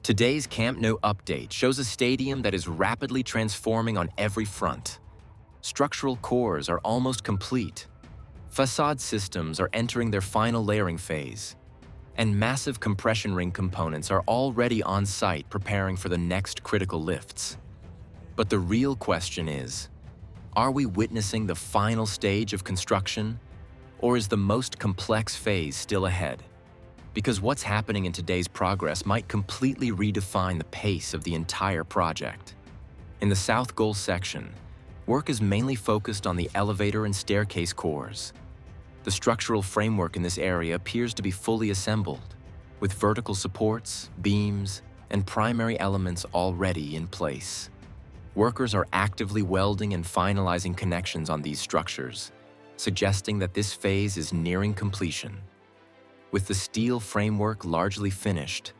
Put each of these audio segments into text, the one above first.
Today's Camp Nou update shows a stadium that is rapidly transforming on every front. Structural cores are almost complete. Facade systems are entering their final layering phase. And massive compression ring components are already on site preparing for the next critical lifts. But the real question is, are we witnessing the final stage of construction, or is the most complex phase still ahead? Because what's happening in today's progress might completely redefine the pace of the entire project. In the South Goal section, work is mainly focused on the elevator and staircase cores. The structural framework in this area appears to be fully assembled, with vertical supports, beams, and primary elements already in place. Workers are actively welding and finalizing connections on these structures, suggesting that this phase is nearing completion. With the steel framework largely finished,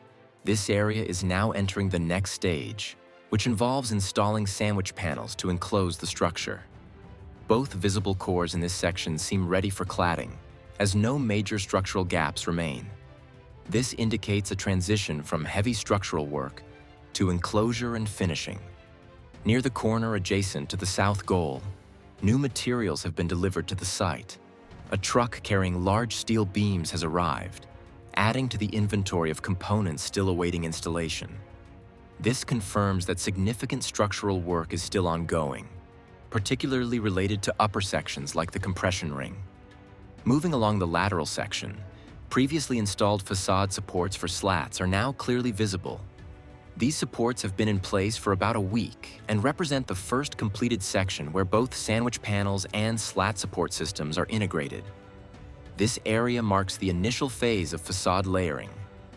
this area is now entering the next stage, which involves installing sandwich panels to enclose the structure. Both visible cores in this section seem ready for cladding, as no major structural gaps remain. This indicates a transition from heavy structural work to enclosure and finishing. Near the corner adjacent to the South Goal, new materials have been delivered to the site. A truck carrying large steel beams has arrived, adding to the inventory of components still awaiting installation. This confirms that significant structural work is still ongoing, particularly related to upper sections like the compression ring. Moving along the lateral section, previously installed facade supports for slats are now clearly visible. These supports have been in place for about a week and represent the first completed section where both sandwich panels and slat support systems are integrated. This area marks the initial phase of facade layering,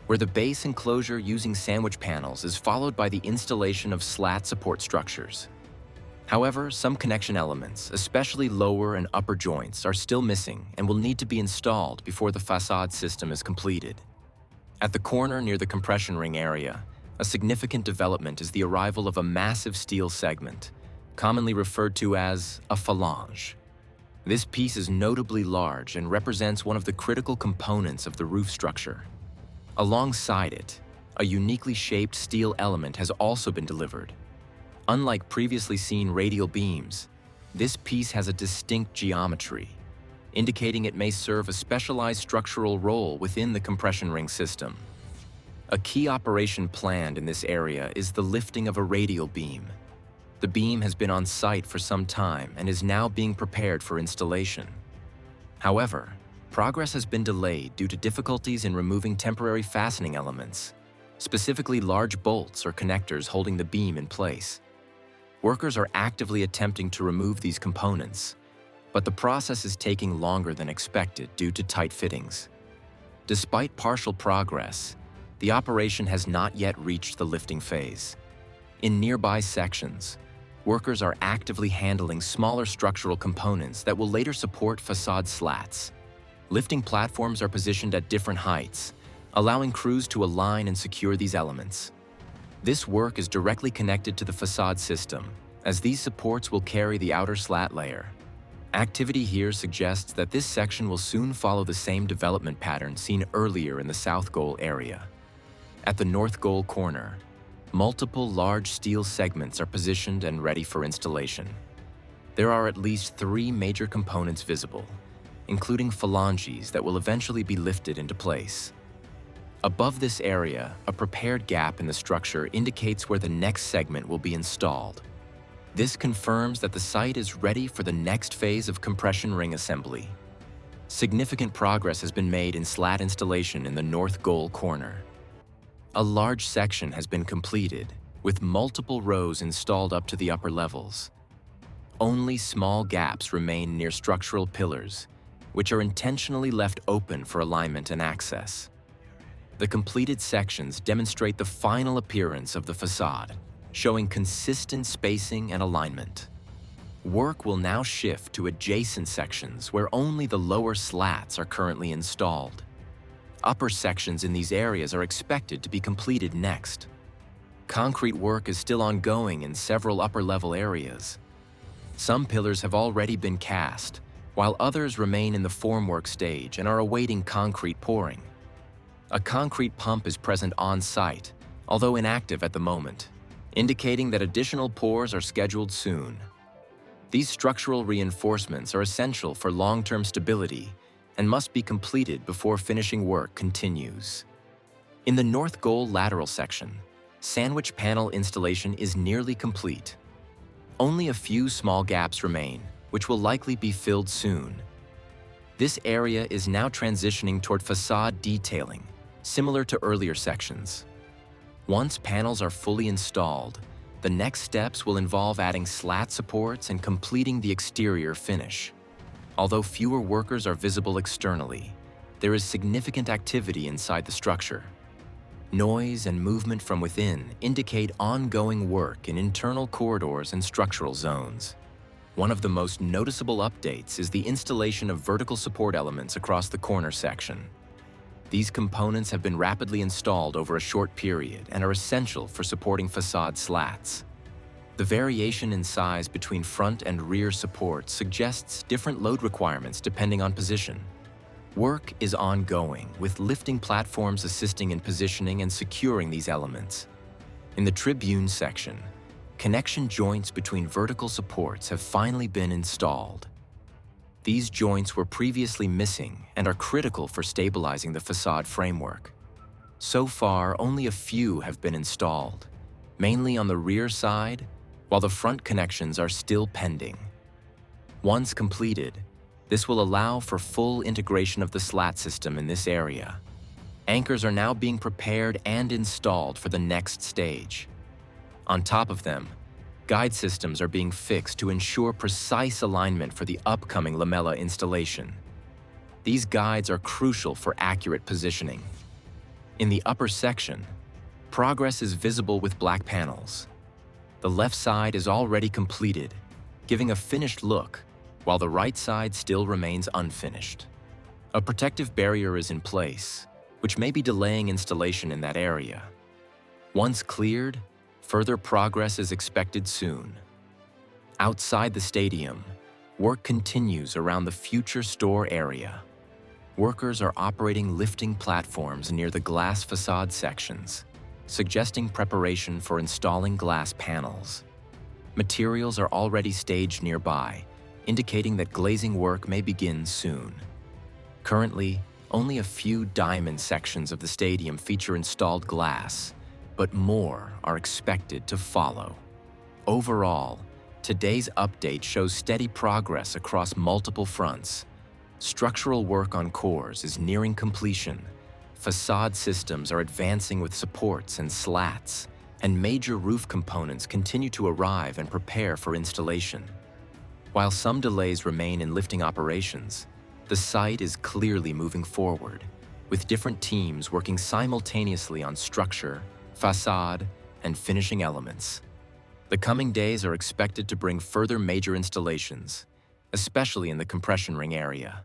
where the base enclosure using sandwich panels is followed by the installation of slat support structures. However, some connection elements, especially lower and upper joints, are still missing and will need to be installed before the facade system is completed. At the corner near the compression ring area, a significant development is the arrival of a massive steel segment, commonly referred to as a phalange. This piece is notably large and represents one of the critical components of the roof structure. Alongside it, a uniquely shaped steel element has also been delivered. Unlike previously seen radial beams, this piece has a distinct geometry, indicating it may serve a specialized structural role within the compression ring system. A key operation planned in this area is the lifting of a radial beam. The beam has been on site for some time and is now being prepared for installation. However, progress has been delayed due to difficulties in removing temporary fastening elements, specifically large bolts or connectors holding the beam in place. Workers are actively attempting to remove these components, but the process is taking longer than expected due to tight fittings. Despite partial progress, the operation has not yet reached the lifting phase. In nearby sections, workers are actively handling smaller structural components that will later support facade slats. Lifting platforms are positioned at different heights, allowing crews to align and secure these elements. This work is directly connected to the facade system, as these supports will carry the outer slat layer. Activity here suggests that this section will soon follow the same development pattern seen earlier in the South Goal area. At the North Goal corner, multiple large steel segments are positioned and ready for installation. There are at least 3 major components visible, including phalanges that will eventually be lifted into place. Above this area, a prepared gap in the structure indicates where the next segment will be installed. This confirms that the site is ready for the next phase of compression ring assembly. Significant progress has been made in slat installation in the North Goal corner. A large section has been completed, with multiple rows installed up to the upper levels. Only small gaps remain near structural pillars, which are intentionally left open for alignment and access. The completed sections demonstrate the final appearance of the facade, showing consistent spacing and alignment. Work will now shift to adjacent sections where only the lower slats are currently installed. Upper sections in these areas are expected to be completed next. Concrete work is still ongoing in several upper-level areas. Some pillars have already been cast, while others remain in the formwork stage and are awaiting concrete pouring. A concrete pump is present on site, although inactive at the moment, indicating that additional pours are scheduled soon. These structural reinforcements are essential for long-term stability and must be completed before finishing work continues. In the north goal lateral section, sandwich panel installation is nearly complete. Only a few small gaps remain, which will likely be filled soon. This area is now transitioning toward facade detailing, similar to earlier sections. Once panels are fully installed, the next steps will involve adding slat supports and completing the exterior finish. Although fewer workers are visible externally, there is significant activity inside the structure. Noise and movement from within indicate ongoing work in internal corridors and structural zones. One of the most noticeable updates is the installation of vertical support elements across the corner section. These components have been rapidly installed over a short period and are essential for supporting facade slats. The variation in size between front and rear supports suggests different load requirements depending on position. Work is ongoing, with lifting platforms assisting in positioning and securing these elements. In the tribune section, connection joints between vertical supports have finally been installed. These joints were previously missing and are critical for stabilizing the facade framework. So far, only a few have been installed, mainly on the rear side, while the front connections are still pending. Once completed, this will allow for full integration of the slat system in this area. Anchors are now being prepared and installed for the next stage. On top of them, guide systems are being fixed to ensure precise alignment for the upcoming lamella installation. These guides are crucial for accurate positioning. In the upper section, progress is visible with black panels. The left side is already completed, giving a finished look, while the right side still remains unfinished. A protective barrier is in place, which may be delaying installation in that area. Once cleared, further progress is expected soon. Outside the stadium, work continues around the future store area. Workers are operating lifting platforms near the glass facade sections, suggesting preparation for installing glass panels. Materials are already staged nearby, indicating that glazing work may begin soon. Currently, only a few diamond sections of the stadium feature installed glass, but more are expected to follow. Overall, today's update shows steady progress across multiple fronts. Structural work on cores is nearing completion. Facade systems are advancing with supports and slats, and major roof components continue to arrive and prepare for installation. While some delays remain in lifting operations, the site is clearly moving forward, with different teams working simultaneously on structure, facade, and finishing elements. The coming days are expected to bring further major installations, especially in the compression ring area.